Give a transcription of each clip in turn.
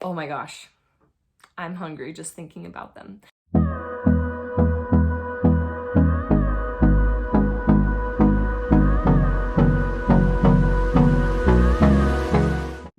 Oh my gosh, I'm hungry just thinking about them.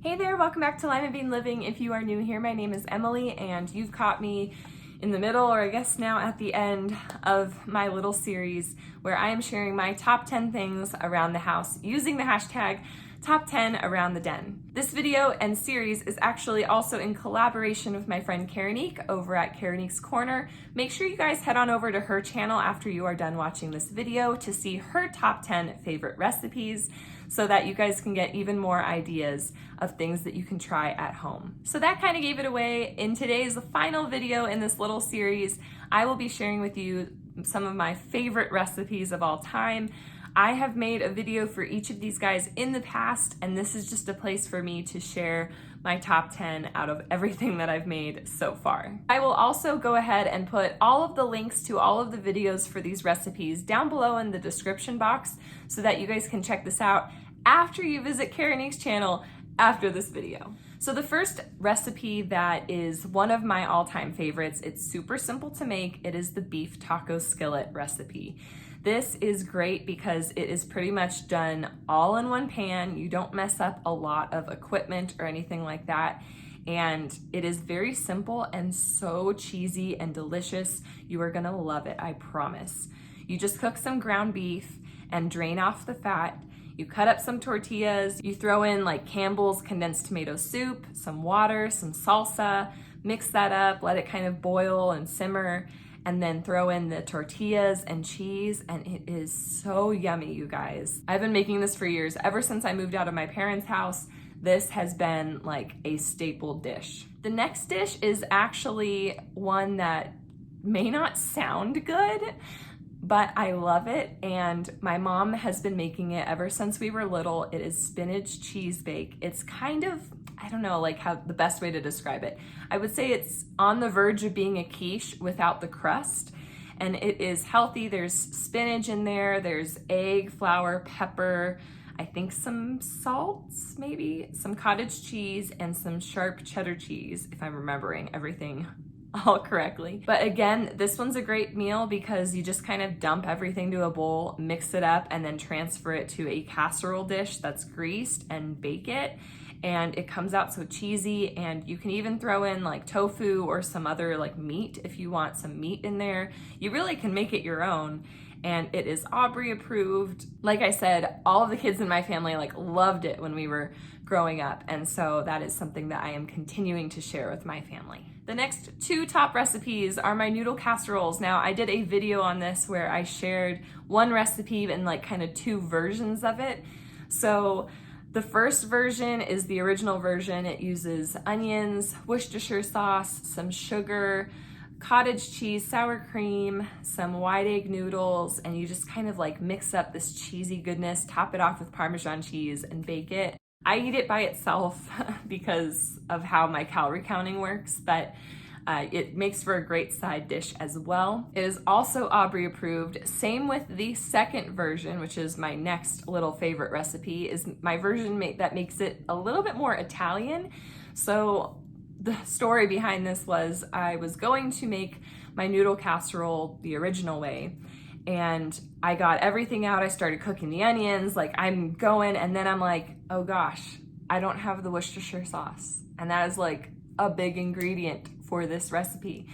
Hey there, welcome back to Limabean Living. If you are new here, my name is Emily, and you've caught me in the middle, or I guess now at the end of my little series where I am sharing my top 10 things around the house using the hashtag Top 10 Around the Den. This video and series is actually also in collaboration with my friend Karanique over at Karanique's Corner. Make sure you guys head on over to her channel after you are done watching this video to see her top 10 favorite recipes so that you guys can get even more ideas of things that you can try at home. So that kind of gave it away. In today's final video in this little series, I will be sharing with you some of my favorite recipes of all time. I have made a video for each of these guys in the past, and this is just a place for me to share my top 10 out of everything that I've made so far. I will also go ahead and put all of the links to all of the videos for these recipes down below in the description box so that you guys can check this out after you visit Karanique's channel after this video. So the first recipe that is one of my all-time favorites, it's super simple to make. It is the beef taco skillet recipe. This is great because it is pretty much done all in one pan. You don't mess up a lot of equipment or anything like that. And it is very simple and so cheesy and delicious. You are gonna love it, I promise. You just cook some ground beef and drain off the fat. You cut up some tortillas. You throw in like Campbell's condensed tomato soup, some water, some salsa, mix that up, let it kind of boil and simmer, and then throw in the tortillas and cheese, and it is so yummy, you guys. I've been making this for years. Ever since I moved out of my parents' house, this has been like a staple dish. The next dish is actually one that may not sound good, but I love it, and my mom has been making it ever since we were little. It is spinach cheese bake. It's kind of, I don't know, like how the best way to describe it. I would say it's on the verge of being a quiche without the crust, and it is healthy. There's spinach in there, there's egg, flour, pepper, I think some salt, maybe, some cottage cheese, and some sharp cheddar cheese, if I'm remembering everything all correctly. But again, this one's a great meal because you just kind of dump everything to a bowl, mix it up, and then transfer it to a casserole dish that's greased and bake it. And it comes out so cheesy, and you can even throw in like tofu or some other like meat if you want some meat in there. You really can make it your own, and it is Aubrey approved. Like I said, all of the kids in my family like loved it when we were growing up, and so that is something that I am continuing to share with my family. The next two top recipes are my noodle casseroles. Now, I did a video on this where I shared one recipe and like kind of two versions of it. So the first version is the original version. It uses onions, Worcestershire sauce, some sugar, cottage cheese, sour cream, some white egg noodles, and you just kind of like mix up this cheesy goodness, top it off with Parmesan cheese, and bake it. I eat it by itself because of how my calorie counting works, but it makes for a great side dish as well. It is also Aubrey approved. Same with the second version, which is my next little favorite recipe, is my version that makes it a little bit more Italian. So the story behind this was I was going to make my noodle casserole the original way, and I got everything out. I started cooking the onions, like I'm going, and then I'm like, oh gosh, I don't have the Worcestershire sauce. And that is like a big ingredient for this recipe.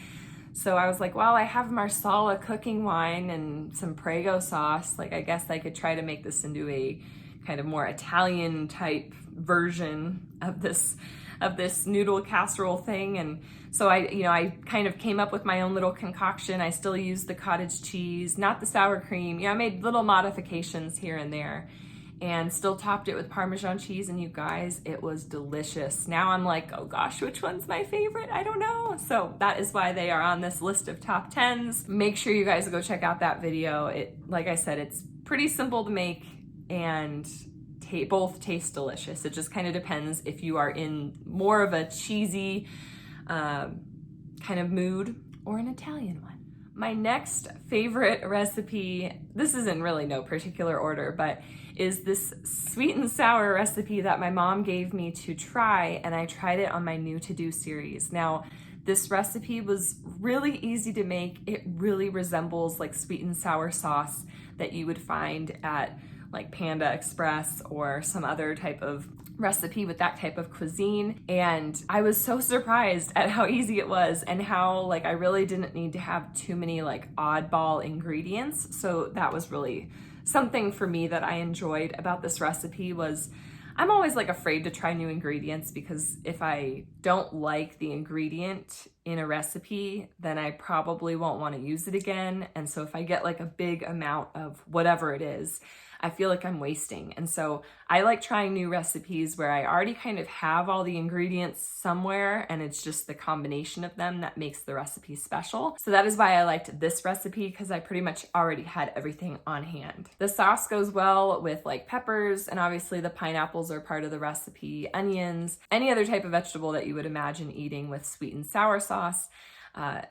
So I was like, well, I have Marsala cooking wine and some Prego sauce. Like, I guess I could try to make this into a kind of more Italian type version of this noodle casserole thing. And so I kind of came up with my own little concoction. I still used the cottage cheese, not the sour cream. I made little modifications here and there, and still topped it with Parmesan cheese, and you guys, it was delicious. Now I'm like, oh gosh, which one's my favorite? I don't know. So that is why they are on this list of top 10s. Make sure you guys go check out that video. Like I said, it's pretty simple to make, and both taste delicious. It just kind of depends if you are in more of a cheesy kind of mood or an Italian one. My next favorite recipe, this is in really no particular order, but is this sweet and sour recipe that my mom gave me to try, and I tried it on my new to-do series. Now, this recipe was really easy to make. It really resembles like sweet and sour sauce that you would find at like Panda Express or some other type of recipe with that type of cuisine. And I was so surprised at how easy it was and how like I really didn't need to have too many like oddball ingredients. So that was really something for me that I enjoyed about this recipe. Was I'm always like afraid to try new ingredients, because if I don't like the ingredient in a recipe, then I probably won't want to use it again. And so if I get like a big amount of whatever it is, I feel like I'm wasting. And so I like trying new recipes where I already kind of have all the ingredients somewhere, and it's just the combination of them that makes the recipe special. So that is why I liked this recipe, because I pretty much already had everything on hand. The sauce goes well with like peppers, and obviously the pineapples are part of the recipe, onions, any other type of vegetable that you would imagine eating with sweet and sour sauce.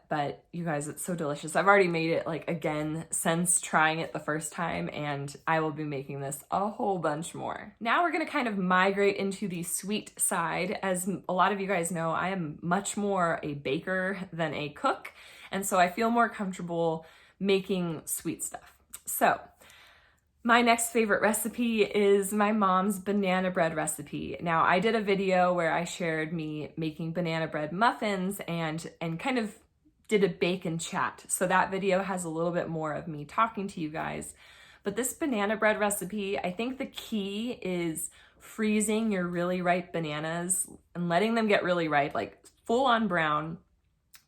But you guys, it's so delicious. I've already made it like again since trying it the first time, and I will be making this a whole bunch more. Now we're gonna kind of migrate into the sweet side. As a lot of you guys know, I am much more a baker than a cook, and so I feel more comfortable making sweet stuff. So my next favorite recipe is my mom's banana bread recipe. Now, I did a video where I shared me making banana bread muffins and kind of did a bake and chat. So that video has a little bit more of me talking to you guys. But this banana bread recipe, I think the key is freezing your really ripe bananas and letting them get really ripe, like full on brown.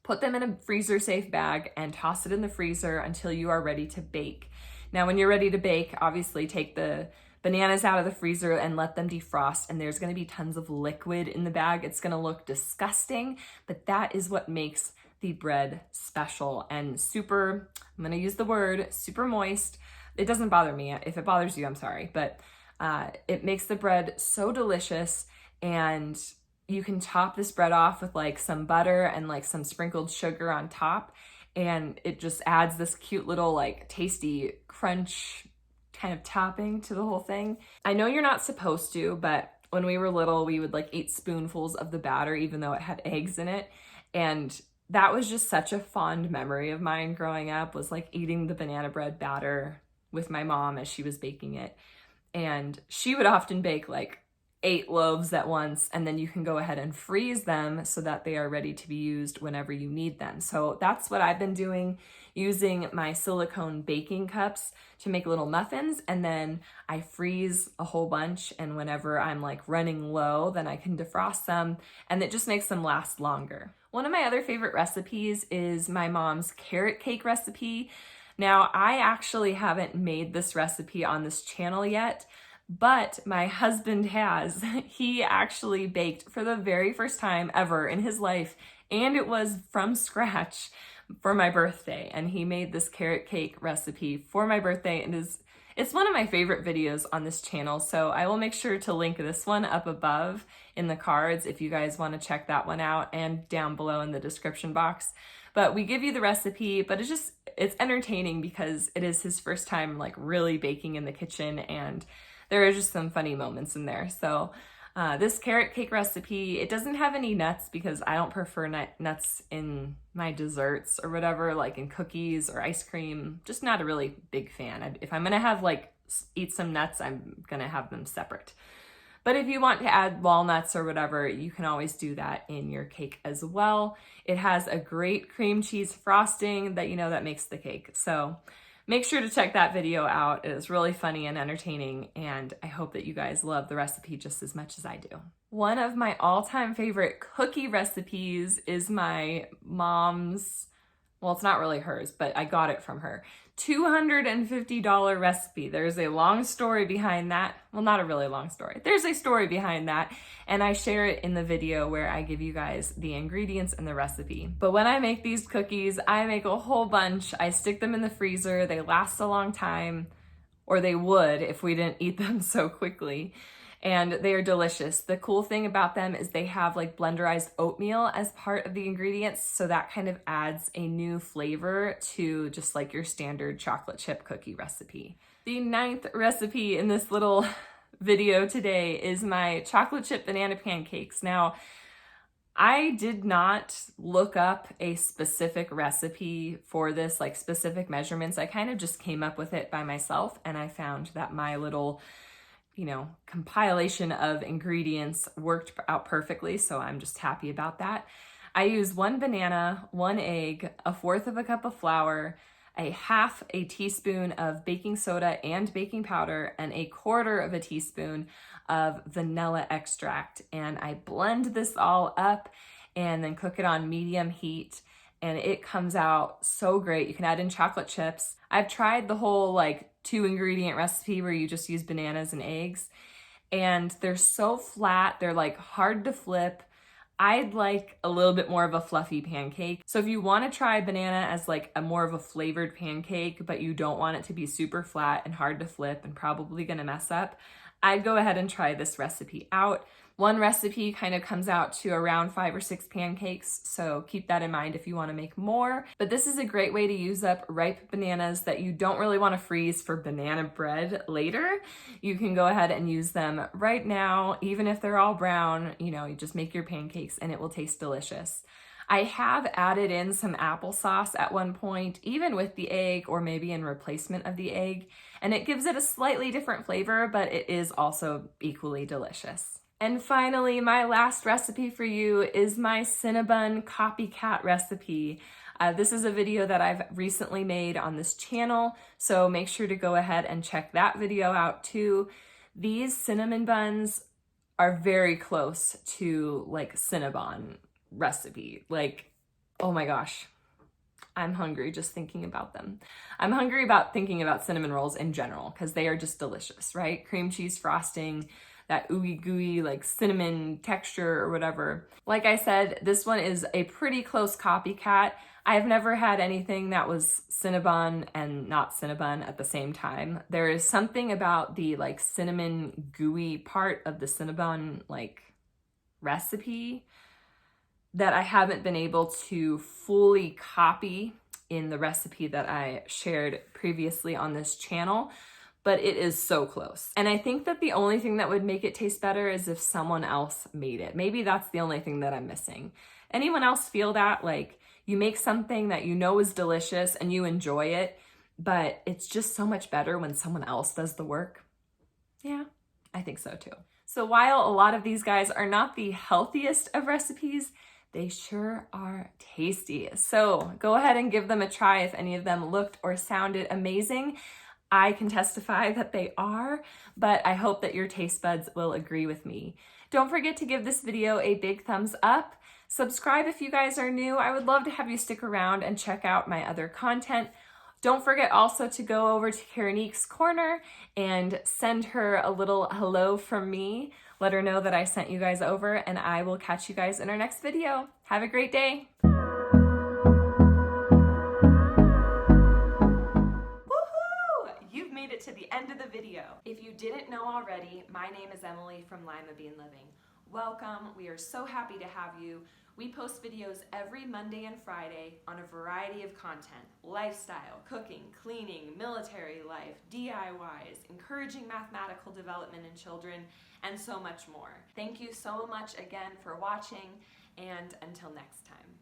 Put them in a freezer safe bag and toss it in the freezer until you are ready to bake. Now, when you're ready to bake, obviously take the bananas out of the freezer and let them defrost, and there's gonna be tons of liquid in the bag. It's gonna look disgusting, but that is what makes the bread special and super, I'm gonna use the word, super moist. It doesn't bother me. If it bothers you, I'm sorry, but it makes the bread so delicious. And you can top this bread off with like some butter and like some sprinkled sugar on top, and it just adds this cute little like tasty crunch kind of topping to the whole thing. I know you're not supposed to, but when we were little, we would like eat spoonfuls of the batter even though it had eggs in it. And that was just such a fond memory of mine growing up, was like eating the banana bread batter with my mom as she was baking it. And she would often bake like 8 loaves at once, and then you can go ahead and freeze them so that they are ready to be used whenever you need them. So that's what I've been doing, using my silicone baking cups to make little muffins, and then I freeze a whole bunch, and whenever I'm like running low, then I can defrost them, and it just makes them last longer. One of my other favorite recipes is my mom's carrot cake recipe. Now, I actually haven't made this recipe on this channel yet, but my husband has. He actually baked for the very first time ever in his life, and it was from scratch for my birthday. And he made this carrot cake recipe for my birthday, and it's one of my favorite videos on this channel. So I will make sure to link this one up above in the cards if you guys want to check that one out, and down below in the description box. But we give you the recipe, but it's entertaining because it is his first time like really baking in the kitchen, and there are just some funny moments in there. So this carrot cake recipe, it doesn't have any nuts because I don't prefer nuts in my desserts or whatever, like in cookies or ice cream. Just not a really big fan. If I'm gonna have like eat some nuts, I'm gonna have them separate. But if you want to add walnuts or whatever, you can always do that in your cake as well. It has a great cream cheese frosting that makes the cake. So make sure to check that video out. It is really funny and entertaining, and I hope that you guys love the recipe just as much as I do. One of my all-time favorite cookie recipes is my mom's, well, it's not really hers, but I got it from her, $250 recipe. There's a long story behind that. Well, not a really long story. There's a story behind that, and I share it in the video where I give you guys the ingredients and the recipe. But when I make these cookies, I make a whole bunch. I stick them in the freezer. They last a long time, or they would if we didn't eat them so quickly. and they are delicious. The cool thing about them is they have like blenderized oatmeal as part of the ingredients, so that kind of adds a new flavor to just like your standard chocolate chip cookie recipe. The 9th recipe in this little video today is my chocolate chip banana pancakes. Now, I did not look up a specific recipe for this, like specific measurements. I kind of just came up with it by myself, and I found that my little, compilation of ingredients worked out perfectly, so I'm just happy about that. I use 1 banana, 1 egg, 1/4 cup of flour, 1/2 teaspoon of baking soda and baking powder, and 1/4 teaspoon of vanilla extract. And I blend this all up and then cook it on medium heat, and it comes out so great. You can add in chocolate chips. I've tried the whole like 2-ingredient recipe where you just use bananas and eggs, and they're so flat, they're like hard to flip. I'd like a little bit more of a fluffy pancake. So if you want to try banana as like a more of a flavored pancake, but you don't want it to be super flat and hard to flip and probably gonna mess up, I'd go ahead and try this recipe out. One recipe kind of comes out to around 5 or 6 pancakes, so keep that in mind if you want to make more. But this is a great way to use up ripe bananas that you don't really want to freeze for banana bread later. You can go ahead and use them right now, even if they're all brown. You just make your pancakes and it will taste delicious. I have added in some applesauce at one point, even with the egg or maybe in replacement of the egg, and it gives it a slightly different flavor, but it is also equally delicious. And finally, my last recipe for you is my cinnabon copycat recipe. This is a video that I've recently made on this channel, so make sure to go ahead and check that video out too. These cinnamon buns are very close to like cinnabon recipe. Like, oh my gosh, I'm hungry just thinking about them. I'm hungry about thinking about cinnamon rolls in general because they are just delicious, right? Cream cheese frosting, that ooey gooey like cinnamon texture or whatever. Like I said, this one is a pretty close copycat. I've never had anything that was cinnabon and not cinnabon at the same time. There is something about the like cinnamon gooey part of the cinnabon like recipe that I haven't been able to fully copy in the recipe that I shared previously on this channel, but it is so close. And I think that the only thing that would make it taste better is if someone else made it. Maybe that's the only thing that I'm missing. Anyone else feel that? Like you make something that you know is delicious and you enjoy it, but it's just so much better when someone else does the work? Yeah, I think so too. So while a lot of these guys are not the healthiest of recipes, they sure are tasty. So go ahead and give them a try if any of them looked or sounded amazing. I can testify that they are, but I hope that your taste buds will agree with me. Don't forget to give this video a big thumbs up. Subscribe if you guys are new. I would love to have you stick around and check out my other content. Don't forget also to go over to Karanique's Corner and send her a little hello from me. Let her know that I sent you guys over, and I will catch you guys in our next video. Have a great day. You've made it to the end of the video. If you didn't know already, my name is Emily from Limabean Living. Welcome. We are so happy to have you. We post videos every Monday and Friday on a variety of content: lifestyle, cooking, cleaning, military life, DIYs, encouraging mathematical development in children, and so much more. Thank you so much again for watching, and until next time.